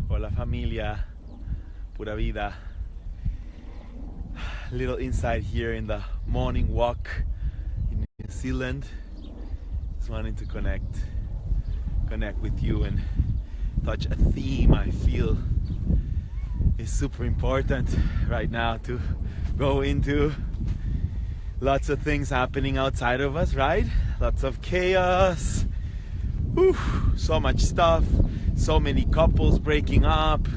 Hola familia, pura vida. Little insight here in the morning walk in New Zealand. Just wanting to connect with you and touch a theme I feel is super important right now to go into. Lots of things happening outside of us, right? Lots of chaos. Whew, so much stuff. So many couples breaking up.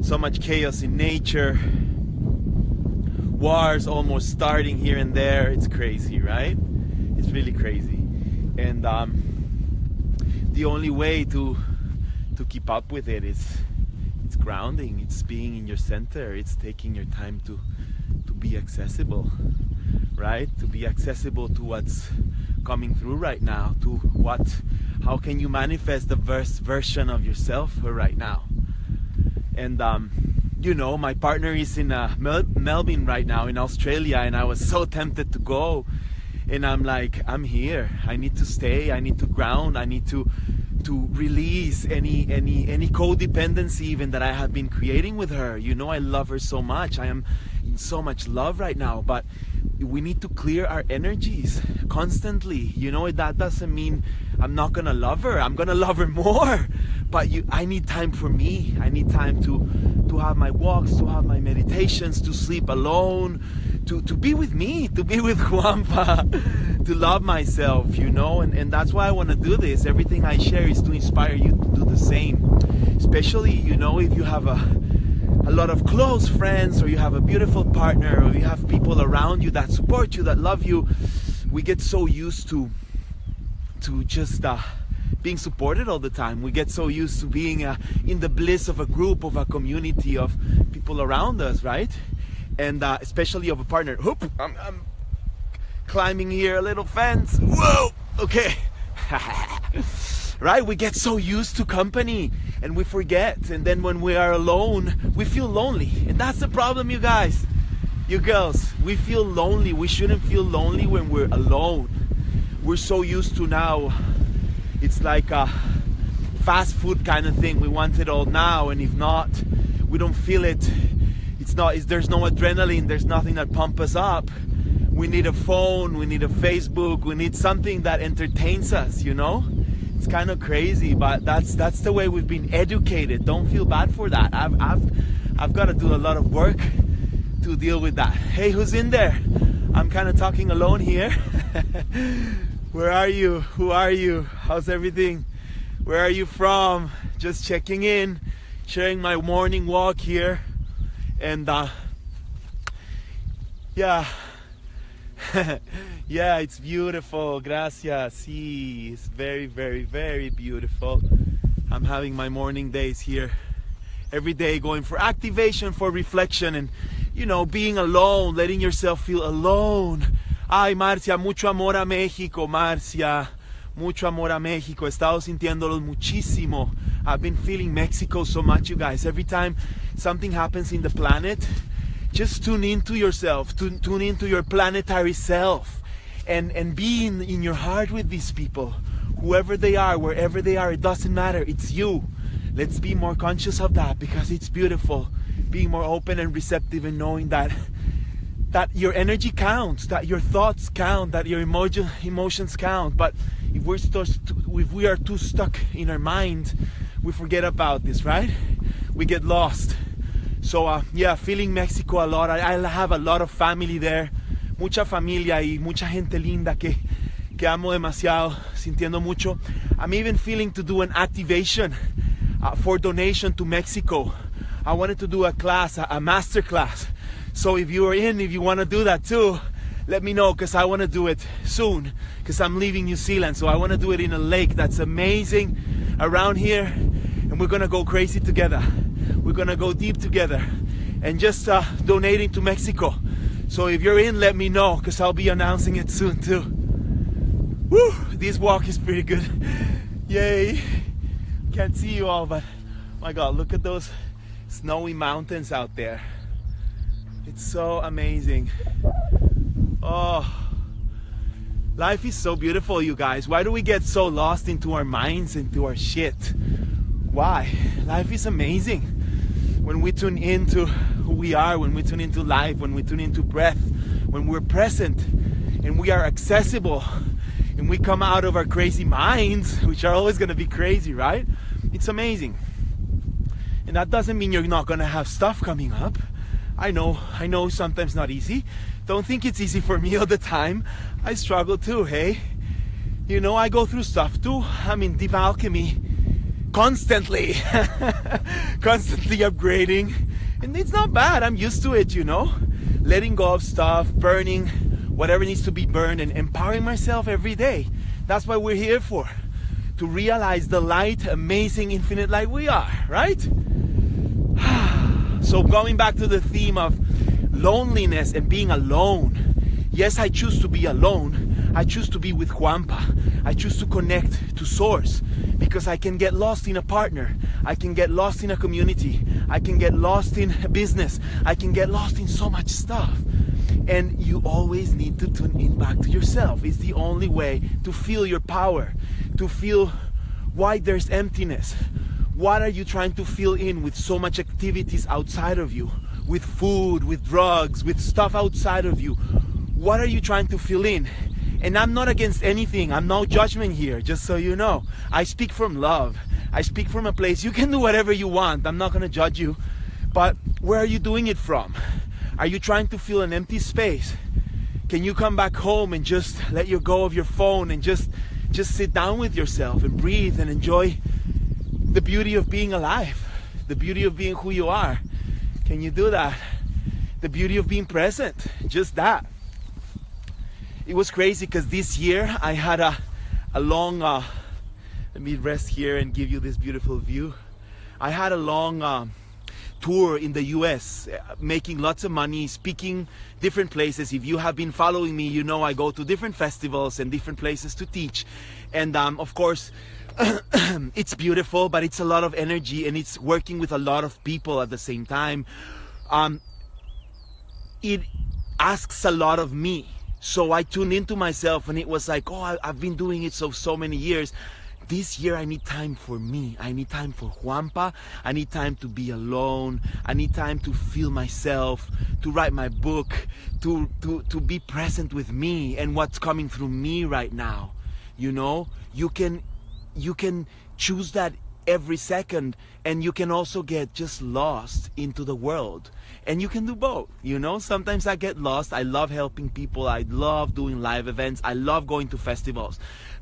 So much chaos in nature. Wars almost starting here and there. It's crazy, right? It's really crazy. And the only way to keep up with it is it's grounding. It's being in your center. It's taking your time to be accessible, right? To be accessible to what's coming through right now, to how can you manifest the best version of yourself right now. And my partner is in Melbourne right now in Australia, and I was so tempted to go, and I'm like, I'm here, I need to stay, I need to ground, I need to release any codependency even that I have been creating with her. I love her so much, I am in so much love right now, but we need to clear our energies constantly. That doesn't mean I'm not gonna love her. I'm gonna love her more, but I need time for me. I need time to have my walks, to have my meditations, to sleep alone, to be with me, to be with Juanpa, to love myself, and that's why I want to do this. Everything I share is to inspire you to do the same, especially if you have a lot of close friends, or you have a beautiful partner, or you have people around you that support you, that love you. We get so used to just being supported all the time. We get so used to being in the bliss of a group, of a community of people around us, right? And especially of a partner. Oop, I'm climbing here a little fence. Whoa, okay. Right? We get so used to company and we forget. And then when we are alone, we feel lonely. And that's the problem, you guys. You girls, we feel lonely. We shouldn't feel lonely when we're alone. We're so used to now. It's like a fast food kind of thing. We want it all now, and if not, we don't feel it. There's no adrenaline. There's nothing that pumps us up. We need a phone. We need a Facebook. We need something that entertains us. It's kind of crazy, but that's the way we've been educated. Don't feel bad for that. I've got to do a lot of work to deal with that. Hey, who's in there? I'm kind of talking alone here. Where are you? Who are you? How's everything? Where are you from? Just checking in, sharing my morning walk here, and yeah. Yeah, it's beautiful. Gracias. Sí, it's very, very, very beautiful. I'm having my morning days here every day, going for activation, for reflection, and being alone, letting yourself feel alone. Ay, Marcia, mucho amor a México, Marcia. Mucho amor a México. He estado sintiéndolos muchísimo. I've been feeling Mexico so much, you guys. Every time something happens in the planet, just tune into yourself, tune into your planetary self, and be in your heart with these people. Whoever they are, wherever they are, it doesn't matter. It's you. Let's be more conscious of that, because it's beautiful. Being more open and receptive, and knowing that your energy counts, that your thoughts count, that your emotions count. But if we are too stuck in our mind, we forget about this, right? We get lost. So yeah, feeling Mexico a lot. I have a lot of family there, mucha familia y mucha gente linda que amo demasiado, sintiendo mucho. I'm even feeling to do an activation for donation to Mexico. I wanted to do a class, a master class. So if you want to do that too, let me know, because I want to do it soon, because I'm leaving New Zealand. So I want to do it in a lake that's amazing around here, and we're going to go crazy together. We're going to go deep together and just donating to Mexico. So if you're in, let me know, because I'll be announcing it soon too. Woo! This walk is pretty good. Yay! Can't see you all, but my God, look at those snowy mountains out there. It's so amazing. Oh, life is so beautiful, you guys. Why do we get so lost into our minds, into our shit? Why? Life is amazing. When we tune into who we are, when we tune into life, when we tune into breath, when we're present and we are accessible and we come out of our crazy minds, which are always going to be crazy, right? It's amazing. And that doesn't mean you're not going to have stuff coming up. I know sometimes not easy. Don't think it's easy for me all the time. I struggle too, hey? You know, I go through stuff too. I'm in deep alchemy constantly. Constantly upgrading. And it's not bad. I'm used to it, you know? Letting go of stuff, burning whatever needs to be burned, and empowering myself every day. That's what we're here for. To realize the light, amazing, infinite light we are, right? So going back to the theme of loneliness and being alone. Yes, I choose to be alone. I choose to be with Juanpa. I choose to connect to Source, because I can get lost in a partner. I can get lost in a community. I can get lost in a business. I can get lost in so much stuff. And you always need to tune in back to yourself. It's the only way to feel your power, to feel why there's emptiness. What are you trying to fill in with so much activities outside of you? With food, with drugs, with stuff outside of you. What are you trying to fill in? And I'm not against anything. I'm no judgment here, just so you know. I speak from love. I speak from a place. You can do whatever you want. I'm not going to judge you. But where are you doing it from? Are you trying to fill an empty space? Can you come back home and just let you go of your phone and just sit down with yourself and breathe and enjoy the beauty of being alive, the beauty of being who you are? Can you do that? The beauty of being present, just that. It was crazy because this year I had a long, let me rest here and give you this beautiful view. I had a long tour in the US, making lots of money, speaking different places. If you have been following me, you know I go to different festivals and different places to teach. And of course, it's beautiful, but it's a lot of energy, and it's working with a lot of people at the same time. It asks a lot of me. So I tuned into myself, and it was like, oh, I've been doing it so many years. This year I need time for me. I need time for Juanpa. I need time to be alone. I need time to feel myself, to write my book, to be present with me and what's coming through me right now. You know, you can choose that every second, and you can also get just lost into the world. And you can do both, you know. Sometimes I get lost. I love helping people. I love doing live events. I love going to festivals.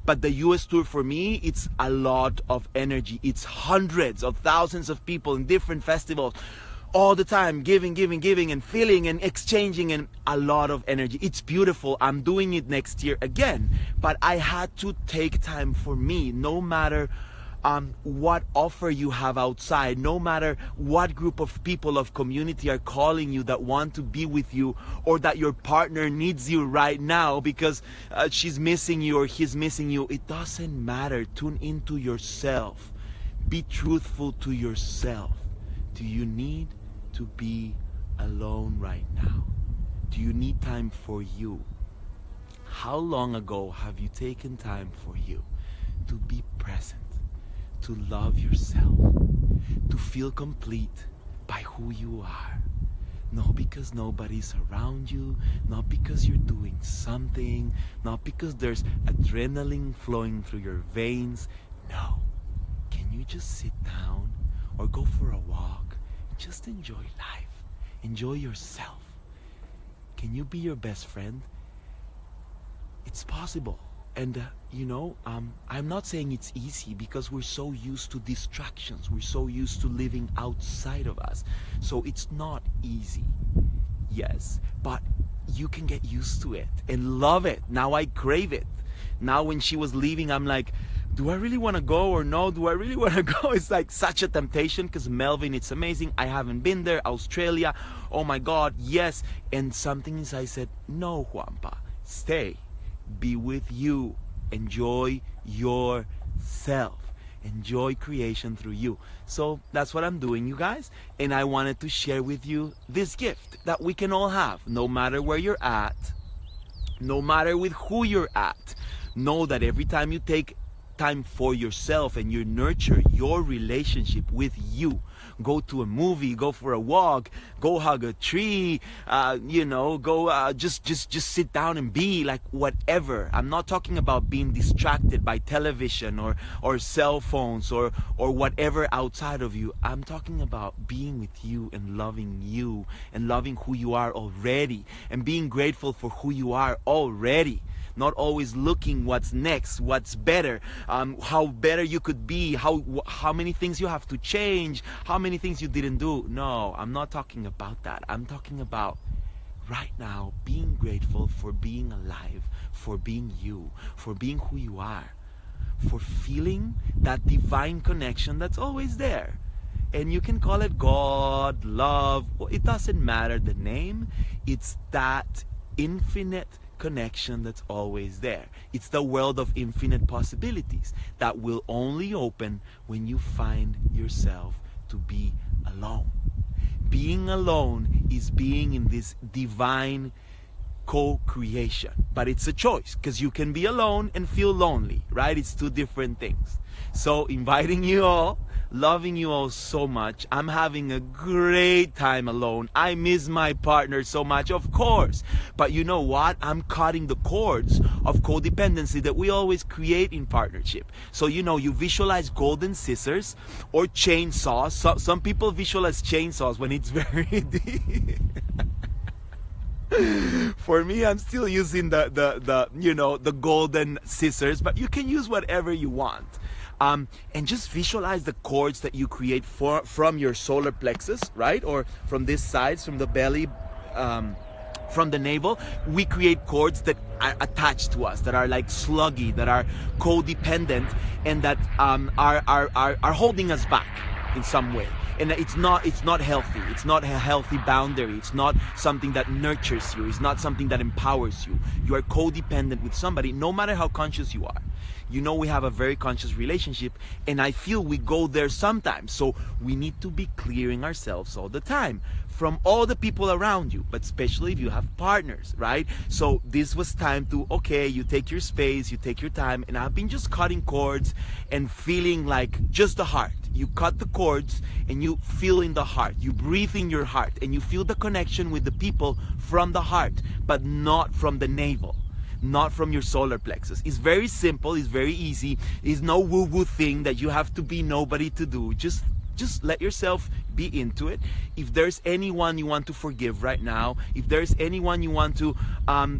But the US tour for me, it's a lot of energy. It's hundreds of thousands of people in different festivals all the time, giving and feeling and exchanging, and a lot of energy. It's beautiful. I'm doing it next year again. But I had to take time for me, no matter what offer you have outside, no matter what group of people of community are calling you that want to be with you, or that your partner needs you right now because she's missing you or he's missing you. It doesn't matter. Tune into yourself. Be truthful to yourself. Do you need to be alone right now? Do you need time for you? How long ago have you taken time for you to be present? To love yourself, to feel complete by who you are. Not because nobody's around you, not because you're doing something, not because there's adrenaline flowing through your veins. No. Can you just sit down or go for a walk? Just enjoy life. Enjoy yourself. Can you be your best friend? It's possible. And I'm not saying it's easy, because we're so used to distractions. We're so used to living outside of us. So it's not easy. Yes, but you can get used to it and love it. Now I crave it. Now when she was leaving, I'm like, do I really want to go or no? Do I really want to go? It's like such a temptation, because Melvin, it's amazing. I haven't been there. Australia, oh my God, yes. And something inside said, no, Juanpa, stay. Be with you. Enjoy yourself. Enjoy creation through you. So that's what I'm doing, you guys. And I wanted to share with you this gift that we can all have, no matter where you're at, no matter with who you're at. Know that every time you take time for yourself and you nurture your relationship with you. Go to a movie, go for a walk, go hug a tree, go just sit down and be like whatever. I'm not talking about being distracted by television or cell phones or whatever outside of you. I'm talking about being with you and loving who you are already and being grateful for who you are already. Not always looking what's next, what's better, how better you could be, how many things you have to change, how many things you didn't do. No, I'm not talking about that. I'm talking about right now being grateful for being alive, for being you, for being who you are, for feeling that divine connection that's always there. And you can call it God, love, well, it doesn't matter the name. It's that infinite connection that's always there. It's the world of infinite possibilities that will only open when you find yourself to be alone. Being alone is being in this divine co-creation, but it's a choice because you can be alone and feel lonely, right? It's two different things. So inviting you all, loving you all so much. I'm having a great time alone. I miss my partner so much, of course. But you know what? I'm cutting the cords of codependency that we always create in partnership. So you visualize golden scissors or chainsaws. Some people visualize chainsaws when it's very deep. For me, I'm still using the golden scissors, but you can use whatever you want. And just visualize the cords that you create from your solar plexus, right? Or from this side, from the belly, from the navel. We create cords that are attached to us, that are like sluggy, that are codependent, and that are holding us back in some way. And it's not healthy. It's not a healthy boundary. It's not something that nurtures you. It's not something that empowers you. You are codependent with somebody, no matter how conscious you are. We have a very conscious relationship, and I feel we go there sometimes. So we need to be clearing ourselves all the time from all the people around you, but especially if you have partners, right? So this was time to, okay, you take your space, you take your time, and I've been just cutting cords and feeling like just the heart. You cut the cords and you feel in the heart. You breathe in your heart and you feel the connection with the people from the heart, but not from the navel. Not from your solar plexus. It's very simple, it's very easy. It's no woo-woo thing that you have to be nobody to do. Just let yourself be into it. If there's anyone you want to forgive right now, if there's anyone you want to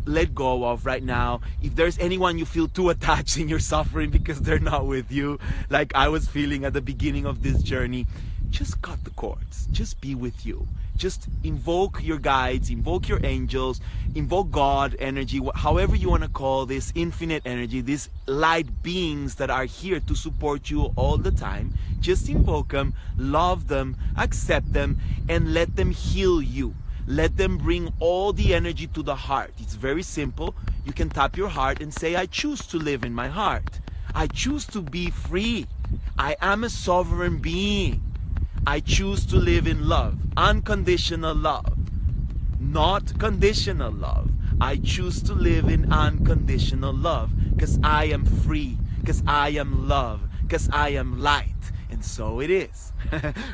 let go of right now, if there's anyone you feel too attached in your suffering because they're not with you, like I was feeling at the beginning of this journey, just cut the cords. Just be with you. Just invoke your guides, invoke your angels, invoke God energy, however you want to call this infinite energy, these light beings that are here to support you all the time. Just invoke them, love them, accept them, and let them heal you. Let them bring all the energy to the heart. It's very simple. You can tap your heart and say, I choose to live in my heart. I choose to be free. I am a sovereign being. I choose to live in love, unconditional love, not conditional love. I choose to live in unconditional love because I am free, because I am love, because I am light. And so it is,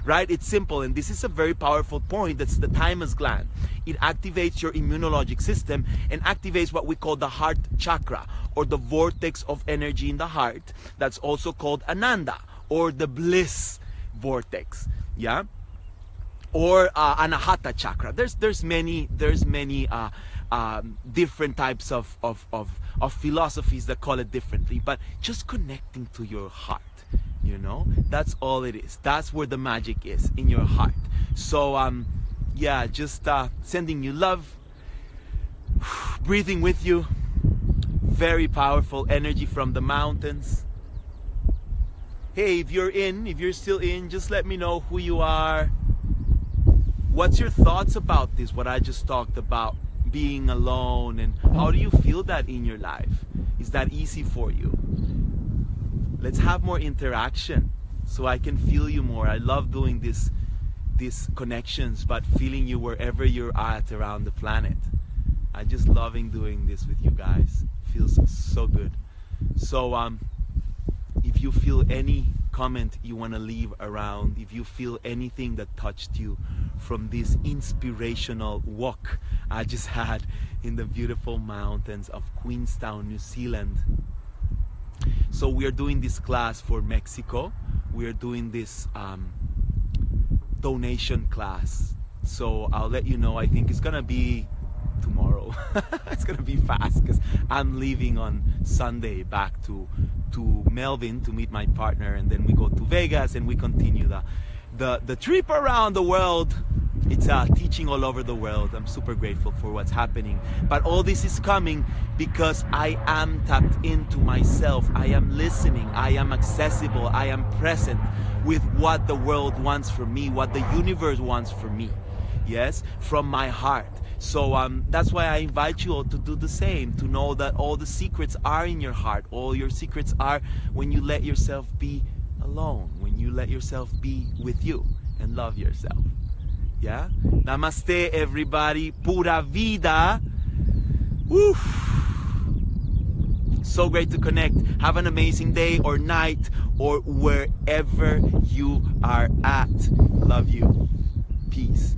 right? It's simple. And this is a very powerful point. That's the thymus gland. It activates your immunologic system and activates what we call the heart chakra, or the vortex of energy in the heart. That's also called Ananda, or the bliss vortex. Yeah, or Anahata chakra. There's many different types of philosophies that call it differently, but just connecting to your heart, that's all it is. That's where the magic is, in your heart. So just sending you love, breathing with you, very powerful energy from the mountains. Hey, if you're still in, just let me know who you are. What's your thoughts about this, what I just talked about, being alone, and how do you feel that in your life? Is that easy for you? Let's have more interaction so I can feel you more. I love doing these connections, but feeling you wherever you're at around the planet. I just loving doing this with you guys. Feels so good. So you feel any comment you want to leave around, if you feel anything that touched you from this inspirational walk I just had in the beautiful mountains of Queenstown, New Zealand. So we are doing this class for Mexico. We are doing this donation class. So I'll let you know. I think it's gonna be tomorrow. It's gonna be fast because I'm leaving on Sunday back to Melbourne to meet my partner, and then we go to Vegas and we continue the trip around the world. It's teaching all over the world. I'm super grateful for what's happening. But all this is coming because I am tapped into myself. I am listening. I am accessible. I am present with what the world wants from me, what the universe wants from me. Yes, from my heart. So that's why I invite you all to do the same, to know that all the secrets are in your heart. All your secrets are when you let yourself be alone, when you let yourself be with you and love yourself. Yeah? Namaste, everybody. Pura vida. Woo. So great to connect. Have an amazing day or night or wherever you are at. Love you. Peace.